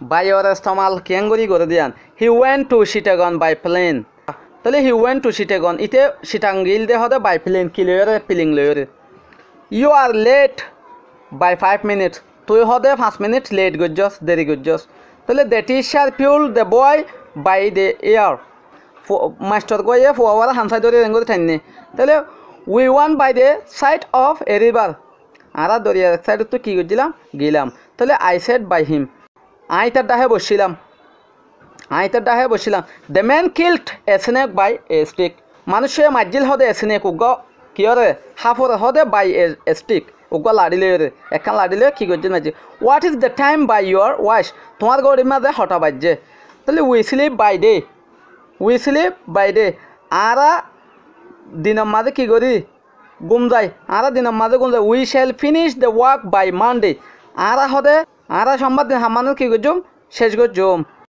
by ওর ইস্তেমাল কেঙ্গুরি করে দিয়ান he went to Chittagong by plane তাহলে হি ওয়েন্ট টু চিটাগং ইতে চিটাঙ্গিল দে হদে বাই প্লেন কি লয়রে প্লেন লয়রে you are late by 5 minute তুই হদে 5 মিনিট লেট গজ্জস দেরি গজ্জস তাহলে the teacher pulled the boy by the ear master গয়ে ফুয়াওয়ালা হানসাই ধরে রেঙ্গুরি ঠাইনে তাহলে we went by the side of a river আরা দরিয়ার সাইড তো কী করছিলাম গেলাম তাহলে আই সেড বাই হিম আই তার ডাহে বসছিলাম the man killed a snake by a stick মানুষে মাজিল হদে এ স্নেক উগ্গ কিয়রে হাফরে হদে বাই এ স্টিক উগ্গ লাড়িলে রে একখান লাড়িলে কী করছিল মাজি what is the time by your watch তোমার গরিব মাঝে হটা বাজছে তাহলে উই স্লিপ বাই ডে আরা দিনের মাঝে কী করি গুম যায় আরা দিনের মাঝে গুম যায় we shall finish the work by Monday আরা হদে আরা সম্বাদ হামানো কী করছুম শেষ করছুম